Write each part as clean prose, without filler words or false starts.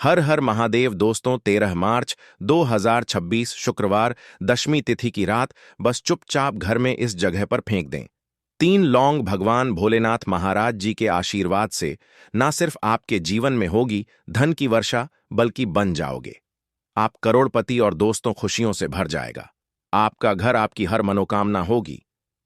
हर हर महादेव दोस्तों। 13 मार्च 2026 शुक्रवार दशमी तिथि की रात बस चुपचाप घर में इस जगह पर फेंक दें। 3 लौंग भगवान भोलेनाथ महाराज जी के आशीर्वाद से ना सिर्फ आपके जीवन में होगी धन की वर्षा, बल्कि बन जाओगे आप करोड़पति और दोस्तों खुशियों से भर जाएगा। आपका घर, आपकी हर मनोकामना होगी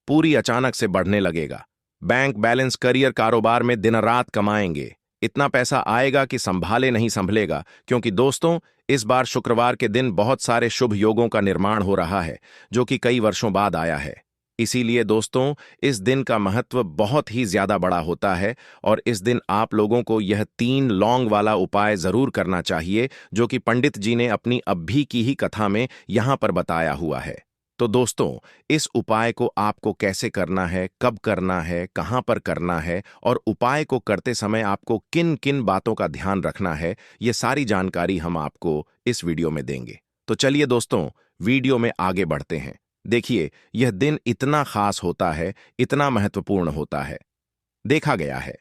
पूरी, अचानक से बढ़ने लगेगा। बैंक बैलेंस, करियर, कारोबार में दिन रात कमाएंगे। इतना पैसा आएगा कि संभाले नहीं संभलेगा, क्योंकि दोस्तों इस बार शुक्रवार के दिन बहुत सारे शुभ योगों का निर्माण हो रहा है, जो कि कई वर्षों बाद आया है। इसीलिए दोस्तों इस दिन का महत्व बहुत ही ज्यादा बड़ा होता है और इस दिन आप लोगों को यह 3 लौंग वाला उपाय जरूर करना चाहिए, जो कि पंडित जी ने अपनी अभी की ही कथा में यहां पर बताया हुआ है। तो दोस्तों इस उपाय को आपको कैसे करना है, कब करना है, कहां पर करना है और उपाय को करते समय आपको किन किन बातों का ध्यान रखना है, ये सारी जानकारी हम आपको इस वीडियो में देंगे। तो चलिए दोस्तों वीडियो में आगे बढ़ते हैं। देखिए यह दिन इतना खास होता है, इतना महत्वपूर्ण होता है। देखा गया है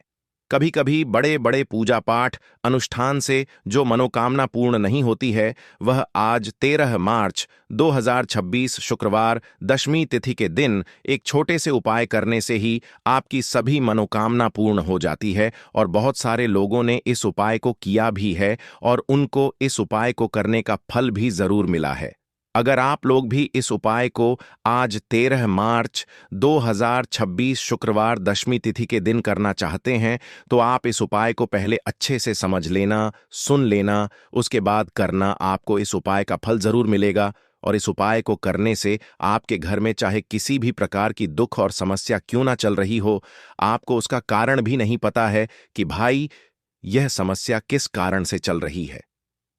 कभी कभी बड़े बड़े पूजा पाठ अनुष्ठान से जो मनोकामना पूर्ण नहीं होती है, वह आज 13 मार्च 2026 शुक्रवार दशमी तिथि के दिन एक छोटे से उपाय करने से ही आपकी सभी मनोकामना पूर्ण हो जाती है। और बहुत सारे लोगों ने इस उपाय को किया भी है और उनको इस उपाय को करने का फल भी जरूर मिला है। अगर आप लोग भी इस उपाय को आज 13 मार्च 2026 शुक्रवार दशमी तिथि के दिन करना चाहते हैं, तो आप इस उपाय को पहले अच्छे से समझ लेना, सुन लेना, उसके बाद करना। आपको इस उपाय का फल जरूर मिलेगा और इस उपाय को करने से आपके घर में चाहे किसी भी प्रकार की दुख और समस्या क्यों ना चल रही हो, आपको उसका कारण भी नहीं पता है कि भाई यह समस्या किस कारण से चल रही है।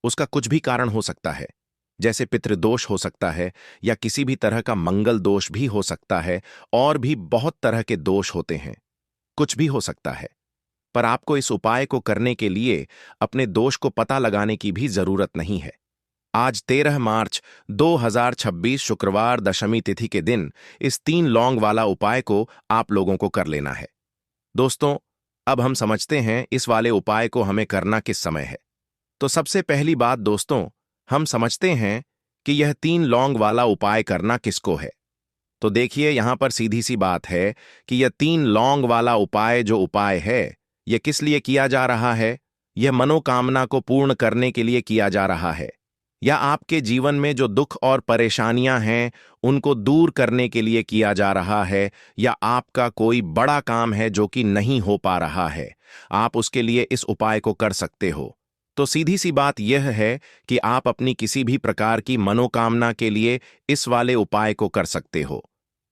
उसका कुछ भी कारण हो सकता है, जैसे पितृदोष हो सकता है या किसी भी तरह का मंगल दोष भी हो सकता है, और भी बहुत तरह के दोष होते हैं, कुछ भी हो सकता है। पर आपको इस उपाय को करने के लिए अपने दोष को पता लगाने की भी जरूरत नहीं है। आज 13 मार्च 2026 शुक्रवार दशमी तिथि के दिन इस 3 लौंग वाला उपाय को आप लोगों को कर लेना है। दोस्तों अब हम समझते हैं इस वाले उपाय को हमें करना किस समय है। तो सबसे पहली बात दोस्तों, हम समझते हैं कि यह 3 लौंग वाला उपाय करना किसको है। तो देखिए यहां पर सीधी सी बात है कि यह 3 लौंग वाला उपाय जो उपाय है, यह किस लिए किया जा रहा है। यह मनोकामना को पूर्ण करने के लिए किया जा रहा है, या आपके जीवन में जो दुख और परेशानियां हैं उनको दूर करने के लिए किया जा रहा है, या आपका कोई बड़ा काम है जो कि नहीं हो पा रहा है, आप उसके लिए इस उपाय को कर सकते हो। तो सीधी सी बात यह है कि आप अपनी किसी भी प्रकार की मनोकामना के लिए इस वाले उपाय को कर सकते हो।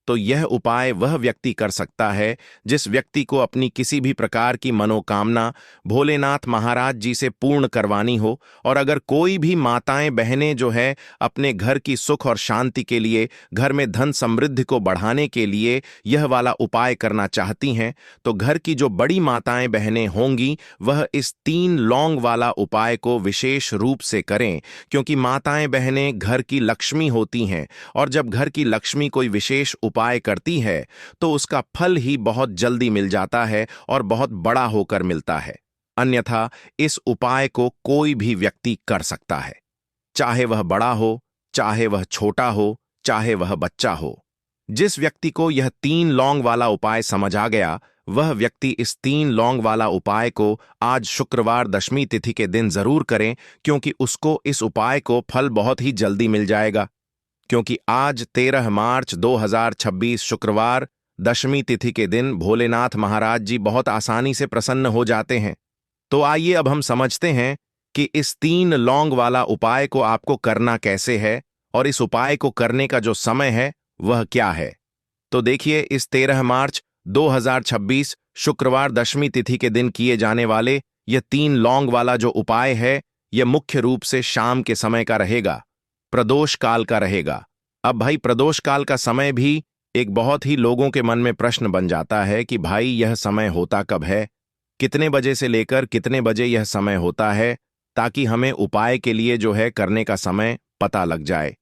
तो यह उपाय वह व्यक्ति कर सकता है जिस व्यक्ति को अपनी किसी भी प्रकार की मनोकामना भोलेनाथ महाराज जी से पूर्ण करवानी हो। और अगर कोई भी माताएं बहनें जो है अपने घर की सुख और शांति के लिए, घर में धन समृद्धि को बढ़ाने के लिए यह वाला उपाय करना चाहती हैं, तो घर की जो बड़ी माताएं बहनें होंगी वह इस 3 लौंग वाला उपाय को विशेष रूप से करें, क्योंकि माताएं बहनें घर की लक्ष्मी होती हैं और जब घर की लक्ष्मी कोई विशेष उपाय करती है तो उसका फल ही बहुत जल्दी मिल जाता है और बहुत बड़ा होकर मिलता है। अन्यथा इस उपाय को कोई भी व्यक्ति कर सकता है, चाहे वह बड़ा हो, चाहे वह छोटा हो, चाहे वह बच्चा हो। जिस व्यक्ति को यह 3 लौंग वाला उपाय समझ आ गया, वह व्यक्ति इस 3 लौंग वाला उपाय को आज शुक्रवार दशमी तिथि के दिन जरूर करें, क्योंकि उसको इस उपाय को फल बहुत ही जल्दी मिल जाएगा। क्योंकि आज 13 मार्च 2026 शुक्रवार दशमी तिथि के दिन भोलेनाथ महाराज जी बहुत आसानी से प्रसन्न हो जाते हैं। तो आइए अब हम समझते हैं कि इस 3 लौंग वाला उपाय को आपको करना कैसे है और इस उपाय को करने का जो समय है वह क्या है। तो देखिए इस 13 मार्च 2026 शुक्रवार दशमी तिथि के दिन किए जाने वाले यह 3 लौंग वाला जो उपाय है, यह मुख्य रूप से शाम के समय का रहेगा, प्रदोष काल का रहेगा। अब भाई प्रदोष काल का समय भी एक बहुत ही लोगों के मन में प्रश्न बन जाता है कि भाई यह समय होता कब है, कितने बजे से लेकर कितने बजे यह समय होता है, ताकि हमें उपाय के लिए जो है करने का समय पता लग जाए।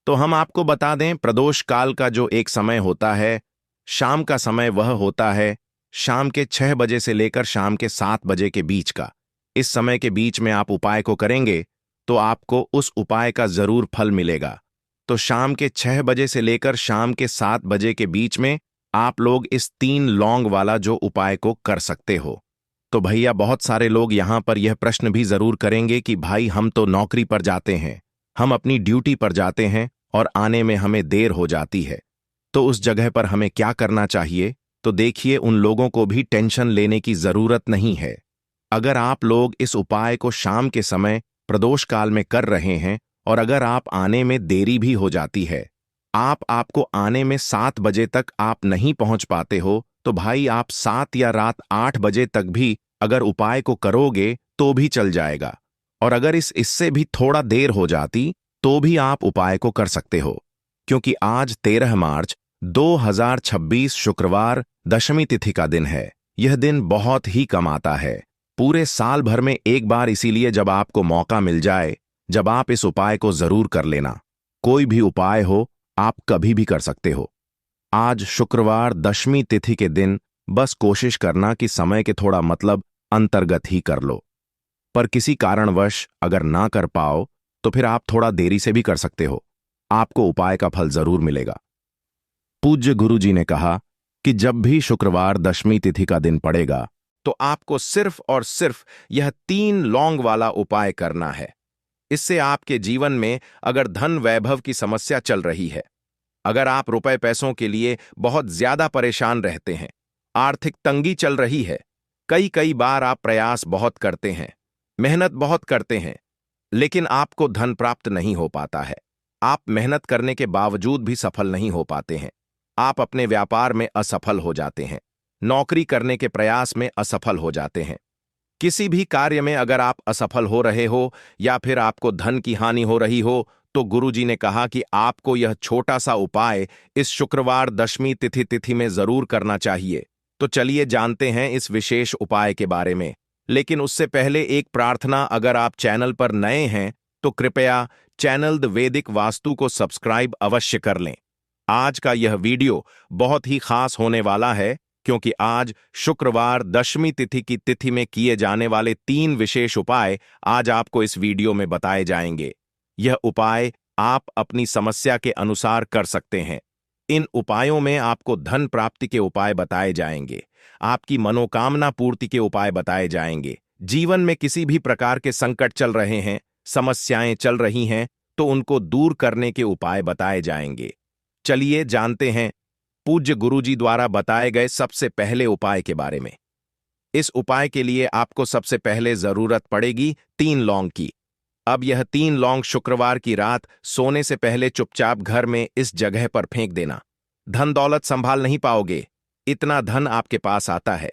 तो हम आपको बता दें, प्रदोष काल का जो एक समय होता है, शाम का समय, वह होता है शाम के 6 बजे से लेकर शाम के 7 बजे के बीच का। इस समय के बीच में आप उपाय को करेंगे तो आपको उस उपाय का जरूर फल मिलेगा। तो शाम के 6 बजे से लेकर शाम के 7 बजे के बीच में आप लोग इस 3 लौंग वाला जो उपाय को कर सकते हो। तो भैया बहुत सारे लोग यहां पर यह प्रश्न भी जरूर करेंगे कि भाई हम तो नौकरी पर जाते हैं, हम अपनी ड्यूटी पर जाते हैं और आने में हमें देर हो जाती है, तो उस जगह पर हमें क्या करना चाहिए? तो देखिए, उन लोगों को भी टेंशन लेने की जरूरत नहीं है। अगर आप लोग इस उपाय को शाम के समय प्रदोष काल में कर रहे हैं और अगर आप आने में देरी भी हो जाती है, आपको आने में 7 बजे तक आप नहीं पहुंच पाते हो, तो भाई आप 7 या रात 8 बजे तक भी अगर उपाय को करोगे तो भी चल जाएगा। और अगर इससे भी थोड़ा देर हो जाती तो भी आप उपाय को कर सकते हो, क्योंकि आज 13 मार्च 2026 शुक्रवार दशमी तिथि का दिन है। यह दिन बहुत ही कम आता है, पूरे साल भर में एक बार, इसीलिए जब आपको मौका मिल जाए, जब आप इस उपाय को जरूर कर लेना। कोई भी उपाय हो, आप कभी भी कर सकते हो। आज शुक्रवार दशमी तिथि के दिन बस कोशिश करना कि समय के थोड़ा मतलब अंतर्गत ही कर लो, पर किसी कारणवश अगर ना कर पाओ तो फिर आप थोड़ा देरी से भी कर सकते हो, आपको उपाय का फल जरूर मिलेगा। पूज्य गुरु जी ने कहा कि जब भी शुक्रवार दशमी तिथि का दिन पड़ेगा तो आपको सिर्फ और सिर्फ यह 3 लौंग वाला उपाय करना है। इससे आपके जीवन में अगर धन वैभव की समस्या चल रही है, अगर आप रुपए पैसों के लिए बहुत ज्यादा परेशान रहते हैं, आर्थिक तंगी चल रही है, कई कई बार आप प्रयास बहुत करते हैं, मेहनत बहुत करते हैं, लेकिन आपको धन प्राप्त नहीं हो पाता है, आप मेहनत करने के बावजूद भी सफल नहीं हो पाते हैं, आप अपने व्यापार में असफल हो जाते हैं, नौकरी करने के प्रयास में असफल हो जाते हैं, किसी भी कार्य में अगर आप असफल हो रहे हो या फिर आपको धन की हानि हो रही हो, तो गुरुजी ने कहा कि आपको यह छोटा सा उपाय इस शुक्रवार दशमी तिथि में जरूर करना चाहिए। तो चलिए जानते हैं इस विशेष उपाय के बारे में, लेकिन उससे पहले एक प्रार्थना, अगर आप चैनल पर नए हैं तो कृपया चैनल द वैदिक वास्तु को सब्सक्राइब अवश्य कर लें। आज का यह वीडियो बहुत ही खास होने वाला है, क्योंकि आज शुक्रवार दशमी तिथि की तिथि में किए जाने वाले 3 विशेष उपाय आज आपको इस वीडियो में बताए जाएंगे। यह उपाय आप अपनी समस्या के अनुसार कर सकते हैं। इन उपायों में आपको धन प्राप्ति के उपाय बताए जाएंगे, आपकी मनोकामना पूर्ति के उपाय बताए जाएंगे, जीवन में किसी भी प्रकार के संकट चल रहे हैं, समस्याएं चल रही हैं, तो उनको दूर करने के उपाय बताए जाएंगे। चलिए जानते हैं पूज्य गुरुजी द्वारा बताए गए सबसे पहले उपाय के बारे में। इस उपाय के लिए आपको सबसे पहले जरूरत पड़ेगी 3 लौंग की। अब यह 3 लौंग शुक्रवार की रात सोने से पहले चुपचाप घर में इस जगह पर फेंक देना। धन दौलत संभाल नहीं पाओगे, इतना धन आपके पास आता है।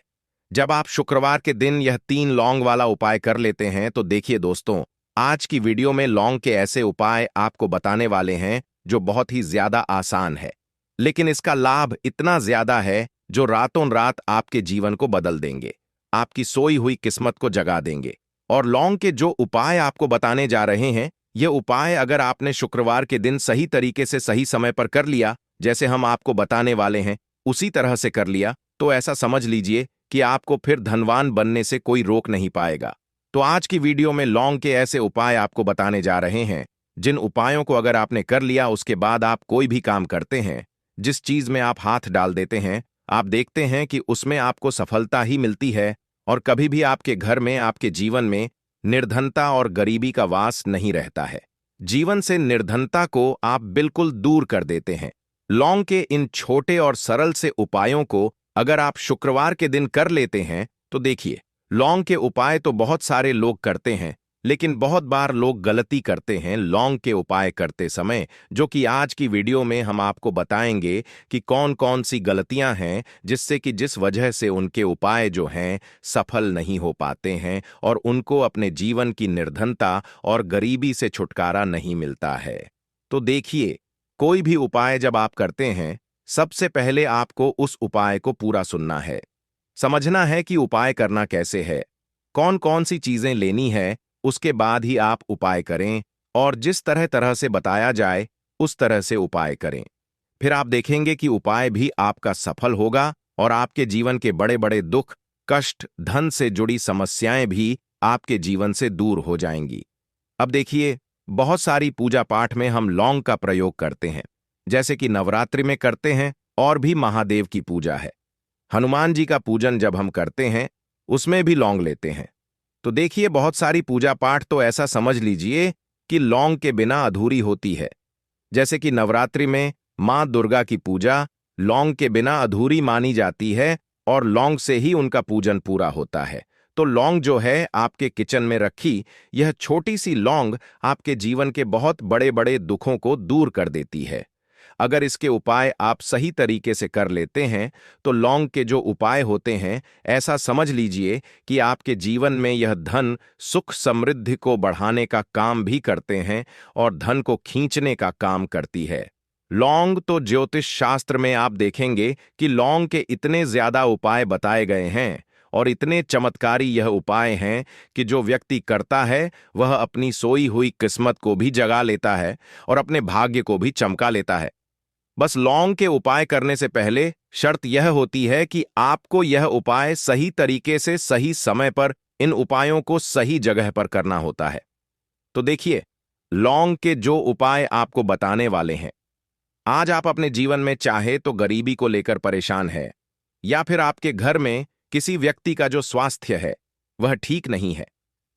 जब आप शुक्रवार के दिन यह 3 लौंग वाला उपाय कर लेते हैं, तो देखिए दोस्तों, आज की वीडियो में लौंग के ऐसे उपाय आपको बताने वाले हैं जो बहुत ही ज्यादा आसान है, लेकिन इसका लाभ इतना ज्यादा है जो रातों रात आपके जीवन को बदल देंगे, आपकी सोई हुई किस्मत को जगा देंगे। और लौंग के जो उपाय आपको बताने जा रहे हैं, ये उपाय अगर आपने शुक्रवार के दिन सही तरीके से सही समय पर कर लिया, जैसे हम आपको बताने वाले हैं उसी तरह से कर लिया, तो ऐसा समझ लीजिए कि आपको फिर धनवान बनने से कोई रोक नहीं पाएगा। तो आज की वीडियो में लौंग के ऐसे उपाय आपको बताने जा रहे हैं, जिन उपायों को अगर आपने कर लिया, उसके बाद आप कोई भी काम करते हैं, जिस चीज में आप हाथ डाल देते हैं, आप देखते हैं कि उसमें आपको सफलता ही मिलती है और कभी भी आपके घर में, आपके जीवन में निर्धनता और गरीबी का वास नहीं रहता है। जीवन से निर्धनता को आप बिल्कुल दूर कर देते हैं। लौंग के इन छोटे और सरल से उपायों को अगर आप शुक्रवार के दिन कर लेते हैं, तो देखिए, लौंग के उपाय तो बहुत सारे लोग करते हैं, लेकिन बहुत बार लोग गलती करते हैं लौंग के उपाय करते समय, जो कि आज की वीडियो में हम आपको बताएंगे कि कौन कौन सी गलतियां हैं जिससे कि जिस वजह से उनके उपाय जो हैं सफल नहीं हो पाते हैं और उनको अपने जीवन की निर्धनता और गरीबी से छुटकारा नहीं मिलता है। तो देखिए, कोई भी उपाय जब आप करते हैं, सबसे पहले आपको उस उपाय को पूरा सुनना है, समझना है कि उपाय करना कैसे है, कौन कौन सी चीजें लेनी है, उसके बाद ही आप उपाय करें और जिस तरह तरह से बताया जाए उस तरह से उपाय करें। फिर आप देखेंगे कि उपाय भी आपका सफल होगा और आपके जीवन के बड़े बड़े दुख, कष्ट, धन से जुड़ी समस्याएं भी आपके जीवन से दूर हो जाएंगी। अब देखिए, बहुत सारी पूजा पाठ में हम लौंग का प्रयोग करते हैं, जैसे कि नवरात्रि में करते हैं और भी महादेव की पूजा है। हनुमान जी का पूजन जब हम करते हैं, उसमें भी लौंग लेते हैं। तो देखिए, बहुत सारी पूजा पाठ तो ऐसा समझ लीजिए कि लौंग के बिना अधूरी होती है। जैसे कि नवरात्रि में मां दुर्गा की पूजा लौंग के बिना अधूरी मानी जाती है और लौंग से ही उनका पूजन पूरा होता है। तो लौंग जो है आपके किचन में रखी, यह छोटी सी लौंग आपके जीवन के बहुत बड़े बड़े दुखों को दूर कर देती है। अगर इसके उपाय आप सही तरीके से कर लेते हैं, तो लौंग के जो उपाय होते हैं, ऐसा समझ लीजिए कि आपके जीवन में यह धन सुख समृद्धि को बढ़ाने का काम भी करते हैं और धन को खींचने का काम करती है। लौंग तो ज्योतिष शास्त्र में आप देखेंगे कि लौंग के इतने ज्यादा उपाय बताए गए हैं और इतने चमत्कारी यह उपाय हैं कि जो व्यक्ति करता है वह अपनी सोई हुई किस्मत को भी जगा लेता है और अपने भाग्य को भी चमका लेता है। बस लौंग के उपाय करने से पहले शर्त यह होती है कि आपको यह उपाय सही तरीके से सही समय पर इन उपायों को सही जगह पर करना होता है। तो देखिए, लौंग के जो उपाय आपको बताने वाले हैं, आज आप अपने जीवन में चाहे तो गरीबी को लेकर परेशान है, या फिर आपके घर में किसी व्यक्ति का जो स्वास्थ्य है वह ठीक नहीं है,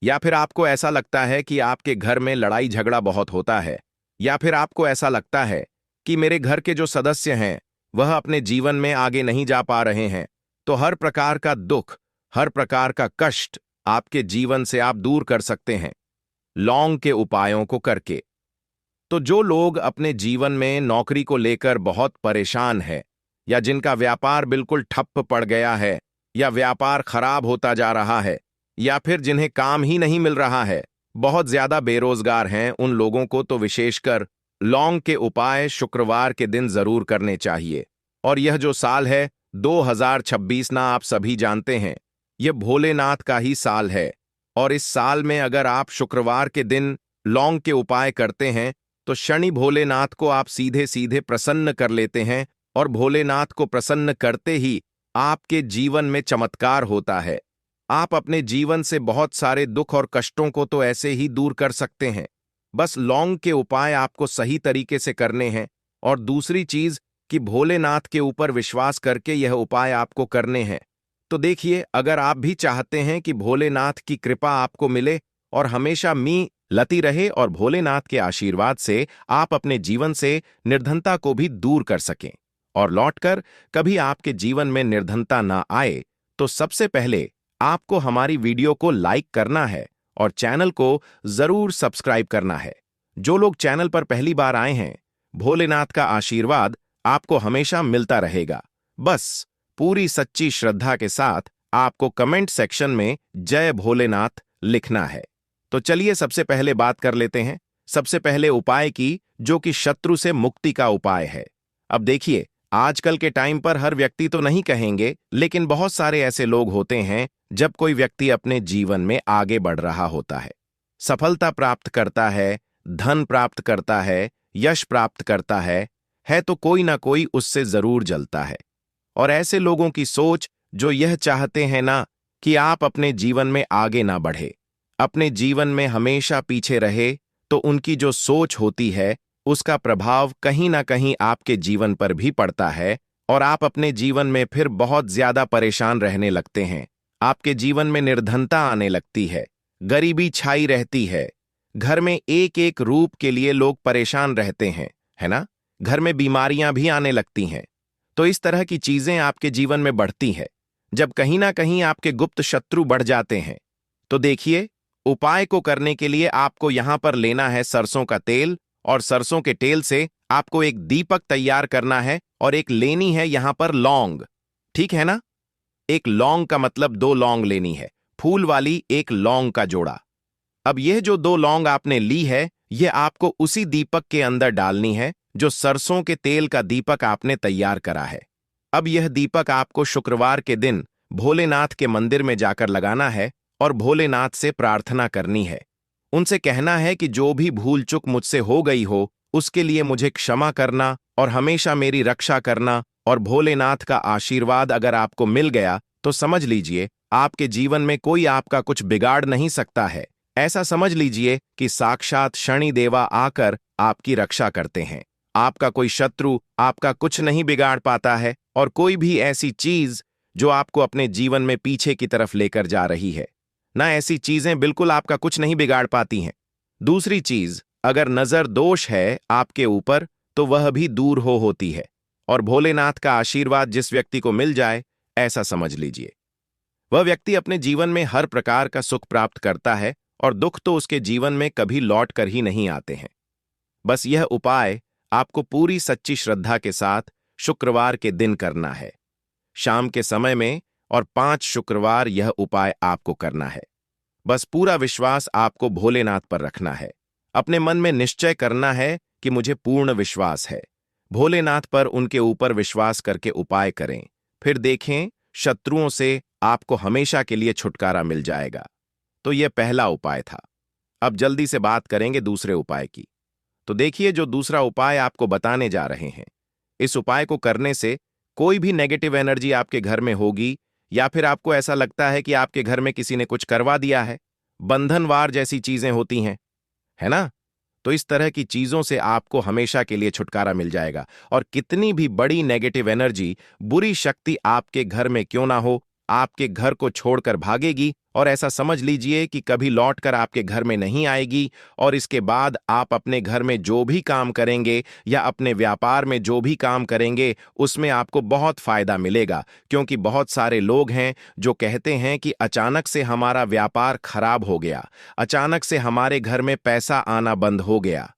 या फिर आपको ऐसा लगता है कि आपके घर में लड़ाई झगड़ा बहुत होता है, या फिर आपको ऐसा लगता है कि मेरे घर के जो सदस्य हैं वह अपने जीवन में आगे नहीं जा पा रहे हैं, तो हर प्रकार का दुख, हर प्रकार का कष्ट आपके जीवन से आप दूर कर सकते हैं लौंग के उपायों को करके। तो जो लोग अपने जीवन में नौकरी को लेकर बहुत परेशान है, या जिनका व्यापार बिल्कुल ठप्प पड़ गया है, या व्यापार खराब होता जा रहा है, या फिर जिन्हें काम ही नहीं मिल रहा है, बहुत ज्यादा बेरोजगार हैं, उन लोगों को तो विशेषकर लौंग के उपाय शुक्रवार के दिन जरूर करने चाहिए। और यह जो साल है 2026 ना, आप सभी जानते हैं, यह भोलेनाथ का ही साल है। और इस साल में अगर आप शुक्रवार के दिन लौंग के उपाय करते हैं, तो शनि भोलेनाथ को आप सीधे सीधे प्रसन्न कर लेते हैं, और भोलेनाथ को प्रसन्न करते ही आपके जीवन में चमत्कार होता है। आप अपने जीवन से बहुत सारे दुख और कष्टों को तो ऐसे ही दूर कर सकते हैं। बस लौंग के उपाय आपको सही तरीके से करने हैं, और दूसरी चीज कि भोलेनाथ के ऊपर विश्वास करके यह उपाय आपको करने हैं। तो देखिए, अगर आप भी चाहते हैं कि भोलेनाथ की कृपा आपको मिले और हमेशा मी लती रहे, और भोलेनाथ के आशीर्वाद से आप अपने जीवन से निर्धनता को भी दूर कर सकें और लौटकर कभी आपके जीवन में निर्धनता ना आए, तो सबसे पहले आपको हमारी वीडियो को लाइक करना है और चैनल को जरूर सब्सक्राइब करना है। जो लोग चैनल पर पहली बार आए हैं, भोलेनाथ का आशीर्वाद आपको हमेशा मिलता रहेगा। बस पूरी सच्ची श्रद्धा के साथ आपको कमेंट सेक्शन में जय भोलेनाथ लिखना है। तो चलिए सबसे पहले बात कर लेते हैं सबसे पहले उपाय की, जो कि शत्रु से मुक्ति का उपाय है। अब देखिए, आजकल के टाइम पर हर व्यक्ति तो नहीं कहेंगे, लेकिन बहुत सारे ऐसे लोग होते हैं जब कोई व्यक्ति अपने जीवन में आगे बढ़ रहा होता है, सफलता प्राप्त करता है, धन प्राप्त करता है, यश प्राप्त करता है तो कोई ना कोई उससे जरूर जलता है। और ऐसे लोगों की सोच जो यह चाहते हैं ना कि आप अपने जीवन में आगे ना बढ़े, अपने जीवन में हमेशा पीछे रहे, तो उनकी जो सोच होती है उसका प्रभाव कहीं ना कहीं आपके जीवन पर भी पड़ता है, और आप अपने जीवन में फिर बहुत ज्यादा परेशान रहने लगते हैं। आपके जीवन में निर्धनता आने लगती है, गरीबी छाई रहती है, घर में एक एक रूप के लिए लोग परेशान रहते हैं, है ना? घर में बीमारियां भी आने लगती हैं। तो इस तरह की चीजें आपके जीवन में बढ़ती है जब कहीं ना कहीं आपके गुप्त शत्रु बढ़ जाते हैं। तो देखिए, उपाय को करने के लिए आपको यहां पर लेना है सरसों का तेल, और सरसों के तेल से आपको एक दीपक तैयार करना है, और एक लेनी है यहां पर लौंग। ठीक है ना? एक लौंग का मतलब 2 लौंग लेनी है, फूल वाली एक लौंग का जोड़ा। अब यह जो 2 लौंग आपने ली है, यह आपको उसी दीपक के अंदर डालनी है जो सरसों के तेल का दीपक आपने तैयार करा है। अब यह दीपक आपको शुक्रवार के दिन भोलेनाथ के मंदिर में जाकर लगाना है और भोलेनाथ से प्रार्थना करनी है। उनसे कहना है कि जो भी भूल चूक मुझसे हो गई हो उसके लिए मुझे क्षमा करना और हमेशा मेरी रक्षा करना, और भोलेनाथ का आशीर्वाद अगर आपको मिल गया तो समझ लीजिए आपके जीवन में कोई आपका कुछ बिगाड़ नहीं सकता है। ऐसा समझ लीजिए कि साक्षात शनि देवा आकर आपकी रक्षा करते हैं। आपका कोई शत्रु आपका कुछ नहीं बिगाड़ पाता है और कोई भी ऐसी चीज जो आपको अपने जीवन में पीछे की तरफ लेकर जा रही है, ना ऐसी चीजें बिल्कुल आपका कुछ नहीं बिगाड़ पाती हैं। दूसरी चीज, अगर नजर दोष है आपके ऊपर तो वह भी दूर होती है और भोलेनाथ का आशीर्वाद जिस व्यक्ति को मिल जाए, ऐसा समझ लीजिए वह व्यक्ति अपने जीवन में हर प्रकार का सुख प्राप्त करता है और दुख तो उसके जीवन में कभी लौट कर ही नहीं आते हैं। बस यह उपाय आपको पूरी सच्ची श्रद्धा के साथ शुक्रवार के दिन करना है, शाम के समय में, और 5 शुक्रवार यह उपाय आपको करना है। बस पूरा विश्वास आपको भोलेनाथ पर रखना है। अपने मन में निश्चय करना है कि मुझे पूर्ण विश्वास है। भोलेनाथ पर उनके ऊपर विश्वास करके उपाय करें, फिर देखें शत्रुओं से आपको हमेशा के लिए छुटकारा मिल जाएगा। तो यह पहला उपाय था। अब जल्दी से बात करेंगे दूसरे उपाय की। तो देखिए, जो दूसरा उपाय आपको बताने जा रहे हैं, इस उपाय को करने से कोई भी नेगेटिव एनर्जी आपके घर में होगी, या फिर आपको ऐसा लगता है कि आपके घर में किसी ने कुछ करवा दिया है, बंधनवार जैसी चीजें होती हैं, है ना? तो इस तरह की चीजों से आपको हमेशा के लिए छुटकारा मिल जाएगा और कितनी भी बड़ी नेगेटिव एनर्जी, बुरी शक्ति आपके घर में क्यों ना हो, आपके घर को छोड़कर भागेगी और ऐसा समझ लीजिए कि कभी लौटकर आपके घर में नहीं आएगी। और इसके बाद आप अपने घर में जो भी काम करेंगे या अपने व्यापार में जो भी काम करेंगे, उसमें आपको बहुत फायदा मिलेगा, क्योंकि बहुत सारे लोग हैं जो कहते हैं कि अचानक से हमारा व्यापार खराब हो गया, अचानक से हमारे घर में पैसा आना बंद हो गया,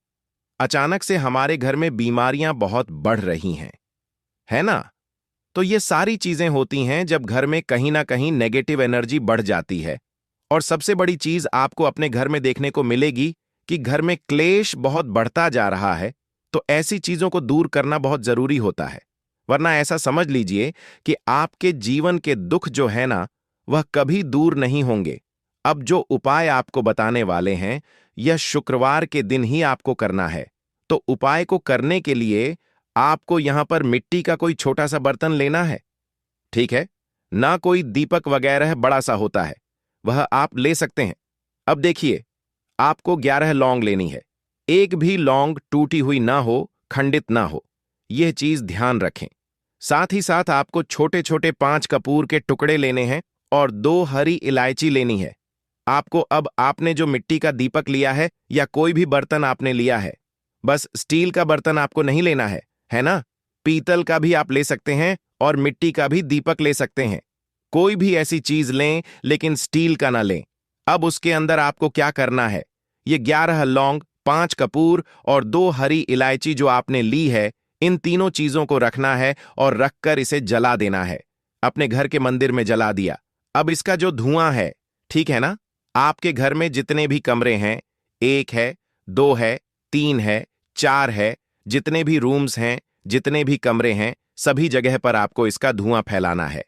अचानक से हमारे घर में बीमारियां बहुत बढ़ रही हैं, है ना? तो ये सारी चीजें होती हैं जब घर में कहीं ना कहीं नेगेटिव एनर्जी बढ़ जाती है। और सबसे बड़ी चीज आपको अपने घर में देखने को मिलेगी कि घर में क्लेश बहुत बढ़ता जा रहा है। तो ऐसी चीजों को दूर करना बहुत जरूरी होता है, वरना ऐसा समझ लीजिए कि आपके जीवन के दुख जो है ना, वह कभी दूर नहीं होंगे। अब जो उपाय आपको बताने वाले हैं, यह शुक्रवार के दिन ही आपको करना है। तो उपाय को करने के लिए आपको यहां पर मिट्टी का कोई छोटा सा बर्तन लेना है, ठीक है? ना कोई दीपक वगैरह बड़ा सा होता है, वह आप ले सकते हैं। अब देखिए, आपको 11 लौंग लेनी है। एक भी लौंग टूटी हुई ना हो, खंडित ना हो, यह चीज ध्यान रखें। साथ ही साथ आपको छोटे छोटे 5 कपूर के टुकड़े लेने हैं और 2 हरी इलायची लेनी है। आपको, अब आपने जो मिट्टी का दीपक लिया है या कोई भी बर्तन आपने लिया है, बस स्टील का बर्तन आपको नहीं लेना है ना? पीतल का भी आप ले सकते हैं और मिट्टी का भी दीपक ले सकते हैं। कोई भी ऐसी चीज लें, लेकिन स्टील का ना लें। अब उसके अंदर आपको क्या करना है, ये 11 लौंग, 5 कपूर और 2 हरी इलायची जो आपने ली है, इन तीनों चीजों को रखना है और रखकर इसे जला देना है। अपने घर के मंदिर में जला दिया। अब इसका जो धुआं है, ठीक है ना, आपके घर में जितने भी कमरे हैं, 1 है, 2 है, 3 है, 4 है, जितने भी रूम्स हैं, जितने भी कमरे हैं, सभी जगह पर आपको इसका धुआं फैलाना है।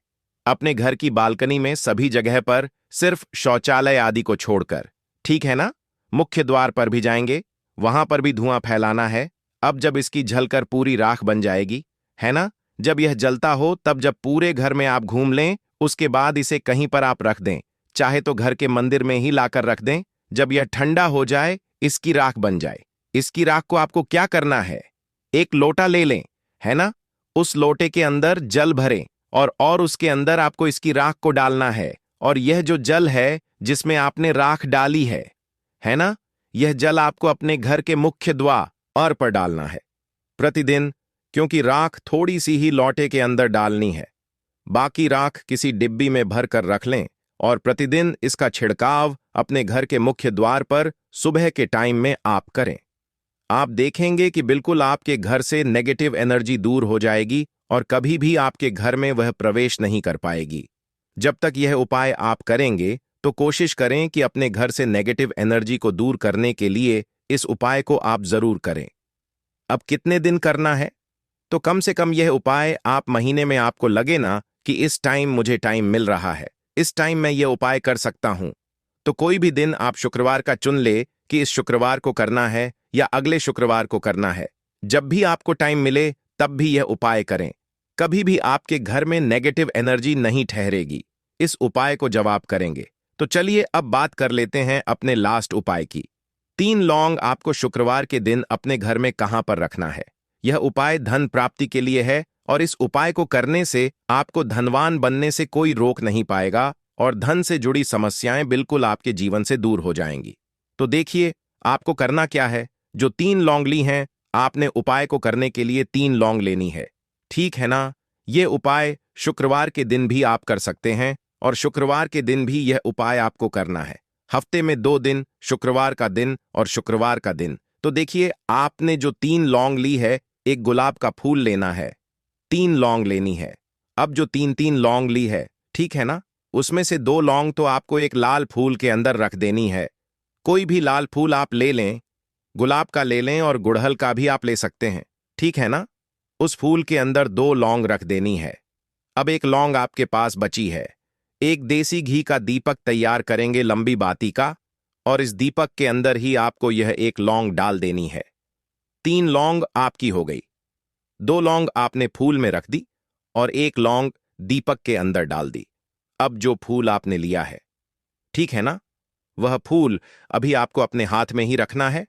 अपने घर की बालकनी में सभी जगह पर, सिर्फ शौचालय आदि को छोड़कर, ठीक है ना? मुख्य द्वार पर भी जाएंगे, वहां पर भी धुआं फैलाना है। अब जब इसकी जलकर पूरी राख बन जाएगी, है ना, जब यह जलता हो, तब जब पूरे घर में आप घूम लें, उसके बाद इसे कहीं पर आप रख दें, चाहे तो घर के मंदिर में ही लाकर रख दें। जब यह ठंडा हो जाए, इसकी राख बन जाए, इसकी राख को आपको क्या करना है, एक लोटा ले लें, है ना, उस लोटे के अंदर जल भरें और उसके अंदर आपको इसकी राख को डालना है। और यह जो जल है जिसमें आपने राख डाली है ना, यह जल आपको अपने घर के मुख्य द्वार पर डालना है प्रतिदिन, क्योंकि राख थोड़ी सी ही लोटे के अंदर डालनी है। बाकी राख किसी डिब्बी में भर कर रख लें और प्रतिदिन इसका छिड़काव अपने घर के मुख्य द्वार पर सुबह के टाइम में आप करें। आप देखेंगे कि बिल्कुल आपके घर से नेगेटिव एनर्जी दूर हो जाएगी और कभी भी आपके घर में वह प्रवेश नहीं कर पाएगी। जब तक यह उपाय आप करेंगे, तो कोशिश करें कि अपने घर से नेगेटिव एनर्जी को दूर करने के लिए इस उपाय को आप जरूर करें। अब कितने दिन करना है? तो कम से कम यह उपाय आप महीने में, आपको लगे ना कि इस टाइम मुझे टाइम मिल रहा है, इस टाइम मैं यह उपाय कर सकता हूं, तो कोई भी दिन आप शुक्रवार का चुन ले कि इस शुक्रवार को करना है या अगले शुक्रवार को करना है। जब भी आपको टाइम मिले, तब भी यह उपाय करें। कभी भी आपके घर में नेगेटिव एनर्जी नहीं ठहरेगी। इस उपाय को जवाब करेंगे। तो चलिए अब बात कर लेते हैं अपने लास्ट उपाय की। 3 लौंग आपको शुक्रवार के दिन अपने घर में कहां पर रखना है। यह उपाय धन प्राप्ति के लिए है और इस उपाय को करने से आपको धनवान बनने से कोई रोक नहीं पाएगा और धन से जुड़ी समस्याएं बिल्कुल आपके जीवन से दूर हो जाएंगी। तो देखिए आपको करना क्या है। जो 3 लौंग ली हैं, आपने उपाय को करने के लिए 3 लौंग लेनी है। ठीक है ना। ये उपाय शुक्रवार के दिन भी आप कर सकते हैं और शुक्रवार के दिन भी यह उपाय आपको करना है। हफ्ते में 2 दिन, शुक्रवार का दिन और शुक्रवार का दिन। तो देखिए आपने जो 3 लौंग ली है, एक गुलाब का फूल लेना है, 3 लौंग लेनी है। अब जो 3-3 लौंग ली है, ठीक है ना, उसमें से 2 लौंग तो आपको एक लाल फूल के अंदर रख देनी है। कोई भी लाल फूल आप ले लें, गुलाब का ले लें और गुड़हल का भी आप ले सकते हैं। ठीक है ना। उस फूल के अंदर 2 लौंग रख देनी है। अब एक लौंग आपके पास बची है। एक देसी घी का दीपक तैयार करेंगे लंबी बाती का, और इस दीपक के अंदर ही आपको यह एक लौंग डाल देनी है। 3 लौंग आपकी हो गई। 2 लौंग आपने फूल में रख दी और एक लौंग दीपक के अंदर डाल दी। अब जो फूल आपने लिया है, ठीक है ना, वह फूल अभी आपको अपने हाथ में ही रखना है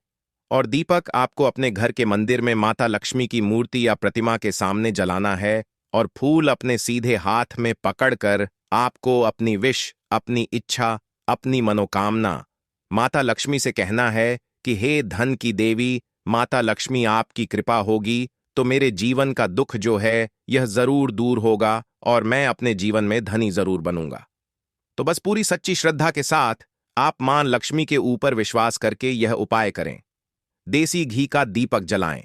और दीपक आपको अपने घर के मंदिर में माता लक्ष्मी की मूर्ति या प्रतिमा के सामने जलाना है और फूल अपने सीधे हाथ में पकड़कर आपको अपनी विश, अपनी इच्छा, अपनी मनोकामना माता लक्ष्मी से कहना है कि हे धन की देवी माता लक्ष्मी, आपकी कृपा होगी तो मेरे जीवन का दुख जो है यह जरूर दूर होगा और मैं अपने जीवन में धनी जरूर बनूंगा। तो बस पूरी सच्ची श्रद्धा के साथ आप मां लक्ष्मी के ऊपर विश्वास करके यह उपाय करें। देसी घी का दीपक जलाएं,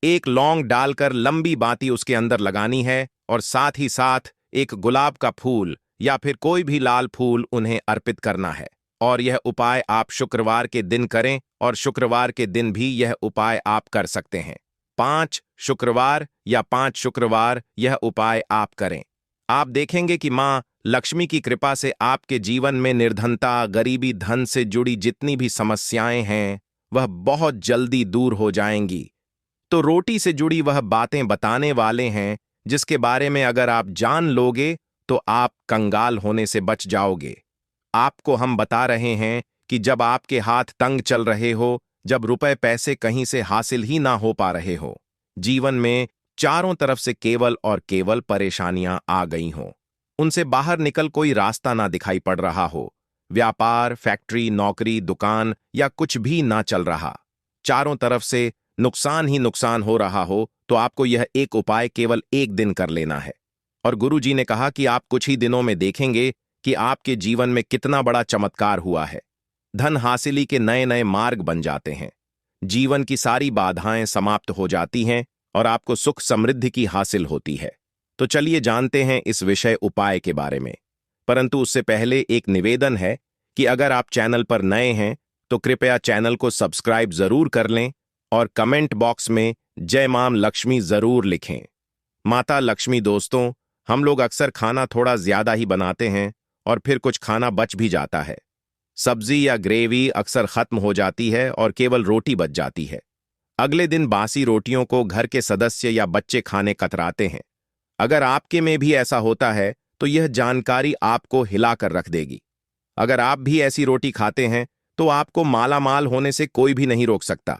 एक लौंग डालकर लंबी बाती उसके अंदर लगानी है और साथ ही साथ एक गुलाब का फूल या फिर कोई भी लाल फूल उन्हें अर्पित करना है। और यह उपाय आप शुक्रवार के दिन करें और शुक्रवार के दिन भी यह उपाय आप कर सकते हैं। 5 शुक्रवार या 5 शुक्रवार यह उपाय आप करें। आप देखेंगे कि मां लक्ष्मी की कृपा से आपके जीवन में निर्धनता, गरीबी, धन से जुड़ी जितनी भी समस्याएं हैं वह बहुत जल्दी दूर हो जाएंगी। तो रोटी से जुड़ी वह बातें बताने वाले हैं जिसके बारे में अगर आप जान लोगे तो आप कंगाल होने से बच जाओगे। आपको हम बता रहे हैं कि जब आपके हाथ तंग चल रहे हो, जब रुपए पैसे कहीं से हासिल ही ना हो पा रहे हो, जीवन में चारों तरफ से केवल और केवल परेशानियां आ गई हों, उनसे बाहर निकल कोई रास्ता ना दिखाई पड़ रहा हो, व्यापार, फैक्ट्री, नौकरी, दुकान या कुछ भी ना चल रहा, चारों तरफ से नुकसान ही नुकसान हो रहा हो, तो आपको यह एक उपाय केवल एक दिन कर लेना है। और गुरुजी ने कहा कि आप कुछ ही दिनों में देखेंगे कि आपके जीवन में कितना बड़ा चमत्कार हुआ है। धन हासिली के नए नए मार्ग बन जाते हैं, जीवन की सारी बाधाएं समाप्त हो जाती हैं और आपको सुख समृद्धि की हासिल होती है। तो चलिए जानते हैं इस विषय उपाय के बारे में। परंतु उससे पहले एक निवेदन है कि अगर आप चैनल पर नए हैं तो कृपया चैनल को सब्सक्राइब जरूर कर लें और कमेंट बॉक्स में जय मां लक्ष्मी जरूर लिखें। माता लक्ष्मी दोस्तों, हम लोग अक्सर खाना थोड़ा ज्यादा ही बनाते हैं और फिर कुछ खाना बच भी जाता है। सब्जी या ग्रेवी अक्सर खत्म हो जाती है और केवल रोटी बच जाती है। अगले दिन बासी रोटियों को घर के सदस्य या बच्चे खाने कतराते हैं। अगर आपके में भी ऐसा होता है तो यह जानकारी आपको हिलाकर रख देगी। अगर आप भी ऐसी रोटी खाते हैं तो आपको मालामाल होने से कोई भी नहीं रोक सकता।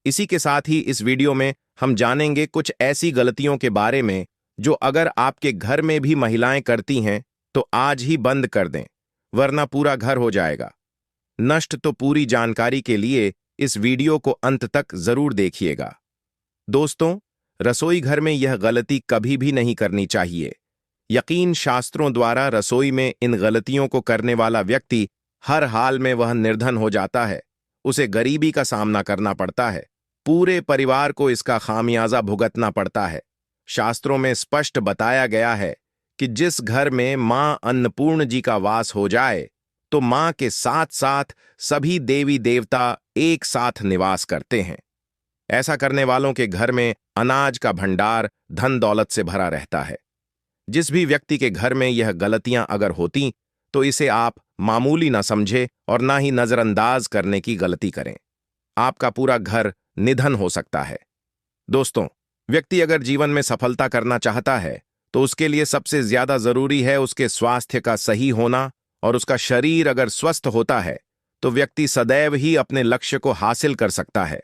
इसी के साथ ही इस वीडियो में हम जानेंगे कुछ ऐसी गलतियों के बारे में जो अगर आपके घर में भी महिलाएं करती हैं तो आज ही बंद कर दें, वरना पूरा घर हो जाएगा नष्ट। तो पूरी जानकारी के लिए इस वीडियो को अंत तक जरूर देखिएगा। दोस्तों, रसोई घर में यह गलती कभी भी नहीं करनी चाहिए। यकीन शास्त्रों द्वारा रसोई में इन गलतियों को करने वाला व्यक्ति हर हाल में वह निर्धन हो जाता है, उसे गरीबी का सामना करना पड़ता है, पूरे परिवार को इसका खामियाजा भुगतना पड़ता है। शास्त्रों में स्पष्ट बताया गया है कि जिस घर में मां अन्नपूर्ण जी का वास हो जाए तो मां के साथ साथ सभी देवी देवता एक साथ निवास करते हैं। ऐसा करने वालों के घर में अनाज का भंडार धन दौलत से भरा रहता है। जिस भी व्यक्ति के घर में यह गलतियां अगर होती तो इसे आप मामूली ना समझे और ना ही नजरअंदाज करने की गलती करें। आपका पूरा घर निधन हो सकता है। दोस्तों, व्यक्ति अगर जीवन में सफलता करना चाहता है तो उसके लिए सबसे ज्यादा जरूरी है उसके स्वास्थ्य का सही होना, और उसका शरीर अगर स्वस्थ होता है तो व्यक्ति सदैव ही अपने लक्ष्य को हासिल कर सकता है।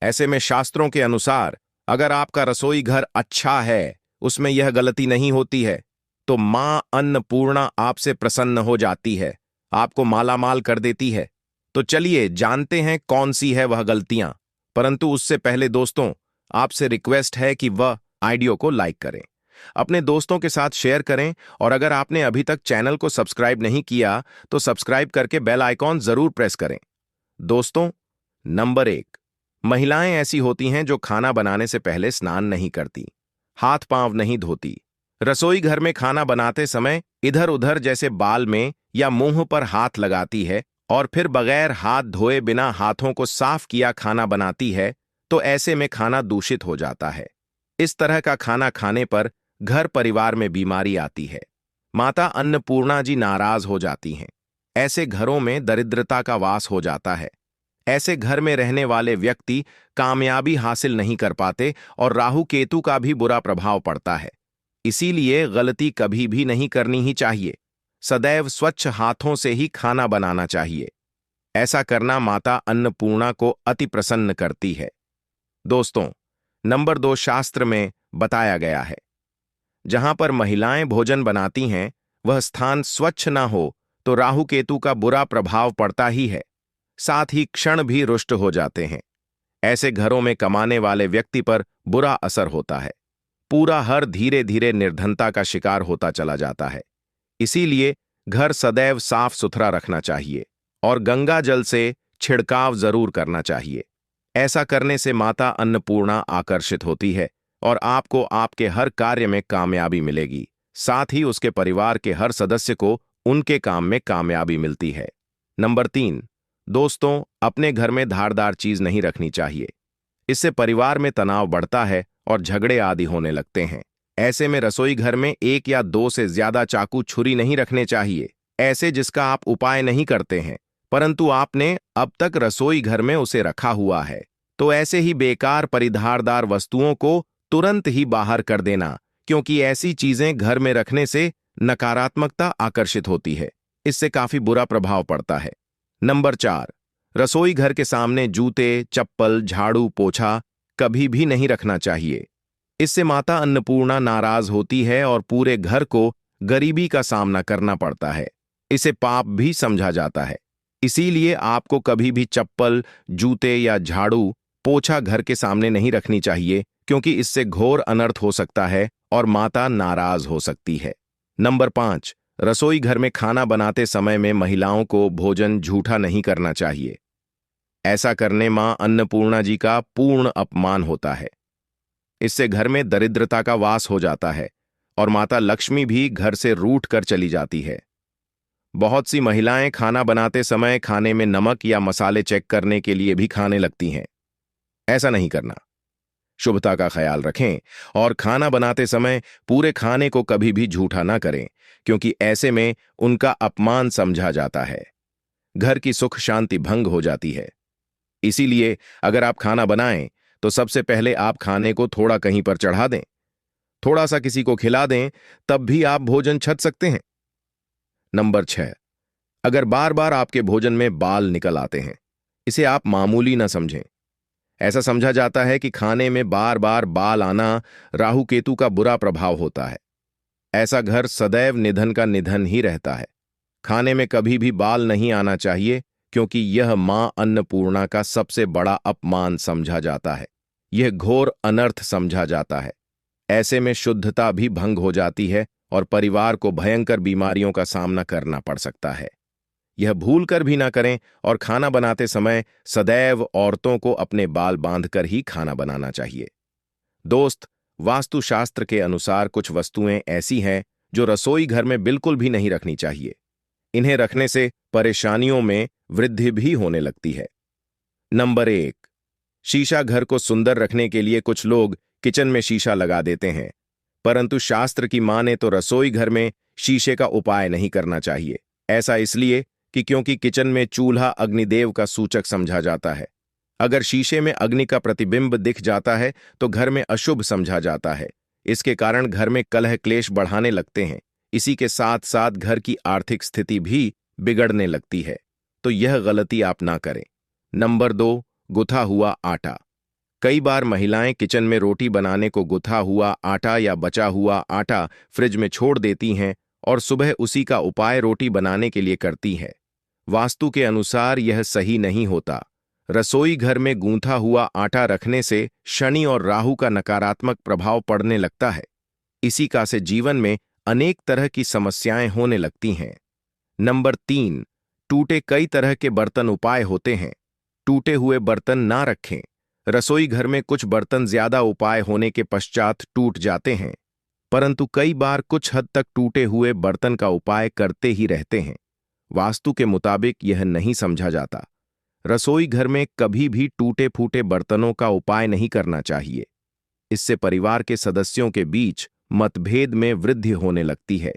ऐसे में शास्त्रों के अनुसार अगर आपका रसोई घर अच्छा है, उसमें यह गलती नहीं होती है, तो मां अन्नपूर्णा आपसे प्रसन्न हो जाती है, आपको मालामाल कर देती है। तो चलिए जानते हैं कौन सी है वह गलतियां। परंतु उससे पहले दोस्तों, आपसे रिक्वेस्ट है कि वह वीडियो को लाइक करें, अपने दोस्तों के साथ शेयर करें, और अगर आपने अभी तक चैनल को सब्सक्राइब नहीं किया तो सब्सक्राइब करके बेल आइकॉन जरूर प्रेस करें। दोस्तों, नंबर 1, महिलाएं ऐसी होती हैं जो खाना बनाने से पहले स्नान नहीं करती, हाथ पांव नहीं धोती, रसोई घर में खाना बनाते समय इधर उधर जैसे बाल में या मुंह पर हाथ लगाती है, और फिर बगैर हाथ धोए बिना हाथों को साफ किया खाना बनाती है। तो ऐसे में खाना दूषित हो जाता है। इस तरह का खाना खाने पर घर परिवार में बीमारी आती है। माता अन्नपूर्णा जी नाराज हो जाती हैं। ऐसे घरों में दरिद्रता का वास हो जाता है। ऐसे घर में रहने वाले व्यक्ति कामयाबी हासिल नहीं कर पाते और राहु केतु का भी बुरा प्रभाव पड़ता है। इसीलिए गलती कभी भी नहीं करनी ही चाहिए। सदैव स्वच्छ हाथों से ही खाना बनाना चाहिए। ऐसा करना माता अन्नपूर्णा को अति प्रसन्न करती है। दोस्तों, नंबर 2, शास्त्र में बताया गया है, जहां पर महिलाएं भोजन बनाती हैं वह स्थान स्वच्छ न हो तो राहु केतु का बुरा प्रभाव पड़ता ही है, साथ ही क्षण भी रुष्ट हो जाते हैं। ऐसे घरों में कमाने वाले व्यक्ति पर बुरा असर होता है। पूरा घर धीरे धीरे निर्धनता का शिकार होता चला जाता है। इसीलिए घर सदैव साफ सुथरा रखना चाहिए और गंगा जल से छिड़काव जरूर करना चाहिए। ऐसा करने से माता अन्नपूर्णा आकर्षित होती है और आपको आपके हर कार्य में कामयाबी मिलेगी। साथ ही उसके परिवार के हर सदस्य को उनके काम में कामयाबी मिलती है। नंबर 3, दोस्तों, अपने घर में धारदार चीज नहीं रखनी चाहिए। इससे परिवार में तनाव बढ़ता है और झगड़े आदि होने लगते हैं। ऐसे में रसोई घर में 1 या 2 से ज्यादा चाकू छुरी नहीं रखने चाहिए, ऐसे जिसका आप उपाय नहीं करते हैं, परंतु आपने अब तक रसोई घर में उसे रखा हुआ है। तो ऐसे ही बेकार परिधारदार वस्तुओं को तुरंत ही बाहर कर देना, क्योंकि ऐसी चीजें घर में रखने से नकारात्मकता आकर्षित होती है। इससे काफी बुरा प्रभाव पड़ता है। नंबर 4, रसोई घर के सामने जूते, चप्पल, झाड़ू, पोछा कभी भी नहीं रखना चाहिए। इससे माता अन्नपूर्णा नाराज होती है और पूरे घर को गरीबी का सामना करना पड़ता है। इसे पाप भी समझा जाता है। इसीलिए आपको कभी भी चप्पल, जूते या झाड़ू, पोछा घर के सामने नहीं रखनी चाहिए, क्योंकि इससे घोर अनर्थ हो सकता है और माता नाराज हो सकती है। नंबर 5, रसोई घर में खाना बनाते समय में महिलाओं को भोजन झूठा नहीं करना चाहिए। ऐसा करने मां अन्नपूर्णा जी का पूर्ण अपमान होता है। इससे घर में दरिद्रता का वास हो जाता है और माता लक्ष्मी भी घर से रूठ कर चली जाती है। बहुत सी महिलाएं खाना बनाते समय खाने में नमक या मसाले चेक करने के लिए भी खाने लगती हैं। ऐसा नहीं करना। शुभता का ख्याल रखें और खाना बनाते समय पूरे खाने को कभी भी झूठा ना करें, क्योंकि ऐसे में उनका अपमान समझा जाता है। घर की सुख शांति भंग हो जाती है। इसीलिए अगर आप खाना बनाएं तो सबसे पहले आप खाने को थोड़ा कहीं पर चढ़ा दें, थोड़ा सा किसी को खिला दें, तब भी आप भोजन छक सकते हैं। नंबर 6, अगर बार बार आपके भोजन में बाल निकल आते हैं, इसे आप मामूली ना समझें। ऐसा समझा जाता है कि खाने में बार बार बाल आना राहु केतु का बुरा प्रभाव होता है। ऐसा घर सदैव निधन का निधन ही रहता है। खाने में कभी भी बाल नहीं आना चाहिए, क्योंकि यह मां अन्नपूर्णा का सबसे बड़ा अपमान समझा जाता है। यह घोर अनर्थ समझा जाता है। ऐसे में शुद्धता भी भंग हो जाती है और परिवार को भयंकर बीमारियों का सामना करना पड़ सकता है। यह भूल कर भी ना करें और खाना बनाते समय सदैव औरतों को अपने बाल बांधकर ही खाना बनाना चाहिए। दोस्त, वास्तुशास्त्र के अनुसार कुछ वस्तुएं ऐसी हैं जो रसोई घर में बिल्कुल भी नहीं रखनी चाहिए। इन्हें रखने से परेशानियों में वृद्धि भी होने लगती है। नंबर 1, शीशा। घर को सुंदर रखने के लिए कुछ लोग किचन में शीशा लगा देते हैं, परंतु शास्त्र की माने तो रसोई घर में शीशे का उपाय नहीं करना चाहिए। ऐसा इसलिए कि क्योंकि किचन में चूल्हा अग्निदेव का सूचक समझा जाता है। अगर शीशे में अग्नि का प्रतिबिंब दिख जाता है तो घर में अशुभ समझा जाता है। इसके कारण घर में कलह क्लेश बढ़ाने लगते हैं। इसी के साथ साथ घर की आर्थिक स्थिति भी बिगड़ने लगती है। तो यह गलती आप ना करें। नंबर 2, गुथा हुआ आटा। कई बार महिलाएं किचन में रोटी बनाने को गुथा हुआ आटा या बचा हुआ आटा फ्रिज में छोड़ देती हैं और सुबह उसी का उपाय रोटी बनाने के लिए करती है। वास्तु के अनुसार यह सही नहीं होता। रसोई घर में गूंथा हुआ आटा रखने से शनि और राहु का नकारात्मक प्रभाव पड़ने लगता है। इसी का से जीवन में अनेक तरह की समस्याएं होने लगती हैं। नंबर 3, टूटे कई तरह के बर्तन उपाय होते हैं। टूटे हुए बर्तन ना रखें। रसोई घर में कुछ बर्तन ज्यादा उपाय होने के पश्चात टूट जाते हैं, परंतु कई बार कुछ हद तक टूटे हुए बर्तन का उपाय करते ही रहते हैं। वास्तु के मुताबिक यह नहीं समझा जाता। रसोई घर में कभी भी टूटे फूटे बर्तनों का उपाय नहीं करना चाहिए। इससे परिवार के सदस्यों के बीच मतभेद में वृद्धि होने लगती है।